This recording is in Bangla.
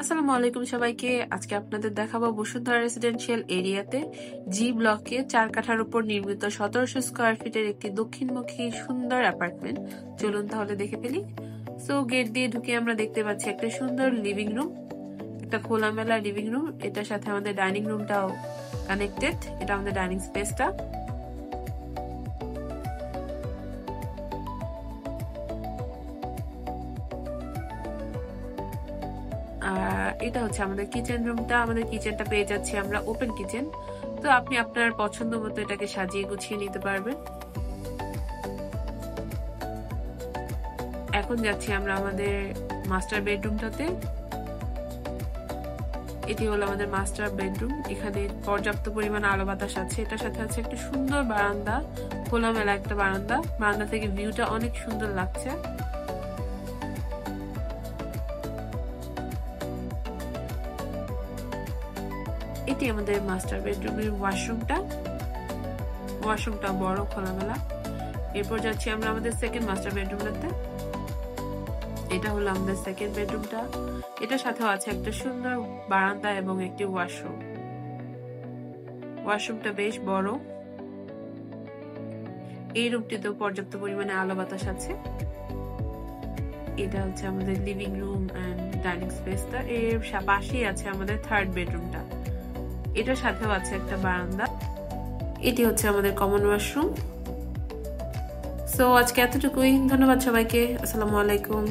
আসসালামু আলাইকুম সবাইকে। আজকে আপনাদের দেখাবো বসুন্ধরা রেসিডেন্সিয়াল এরিয়াতে জি ব্লকে 4 কাঠার উপর নির্মিত 1700 স্কয়ার ফিটের একটি দক্ষিণমুখী সুন্দর অ্যাপার্টমেন্ট। চলুন তাহলে দেখে ফেলি। সো গেট দিয়ে ঢুকে আমরা দেখতে পাচ্ছি একটা সুন্দর লিভিং রুম, একটা খোলামেলা লিভিং রুম। এটার সাথে আমাদের ডাইনিং রুমটাও কানেক্টেড। এটা আমাদের ডাইনিং স্পেসটা। আর এটা হচ্ছে আমাদের কিচেন রুমটা। আমাদের কিচেনটা পেয়ে যাচ্ছি আমরা ওপেন কিচেন। তো আপনি আপনার পছন্দ মতো এটাকে সাজিয়ে গুছিয়ে নিতে পারবেন। এখন যাচ্ছি আমরা আমাদের মাস্টার বেডরুমটাতে। এটি হলো আমাদের মাস্টার বেডরুম। এখানে পর্যাপ্ত পরিমাণ আলো বাতাস আছে। এটার সাথে আছে একটা সুন্দর বারান্দা, খোলামেলা একটা বারান্দা। বারান্দা থেকে ভিউটা অনেক সুন্দর লাগছে। এটি আমাদের মাস্টার বেডরুমের ওয়াশরুমটা বড়, খোলামেলা। এরপর যাচ্ছি আমরা আমাদের সেকেন্ড মাস্টার বেডরুমটাতে। এটা হলো আমাদের সেকেন্ড বেডরুমটা। এটার সাথেও আছে একটা সুন্দর বারান্দা এবং একটি ওয়াশরুমটা বেশ বড়। এই রুমটিতেও পর্যাপ্ত পরিমাণে আলো বাতাস আছে। এটা হচ্ছে আমাদের লিভিং রুম এন্ড ডাইনিং স্পেসটা। এর পাশেই আছে আমাদের থার্ড বেডরুমটা। এটার সাথেও আছে একটা বারান্দা। এটি হচ্ছে আমাদের কমন ওয়াশরুম। সো আজকে এতটুকুই। ধন্যবাদ সবাইকে। আসসালামু আলাইকুম।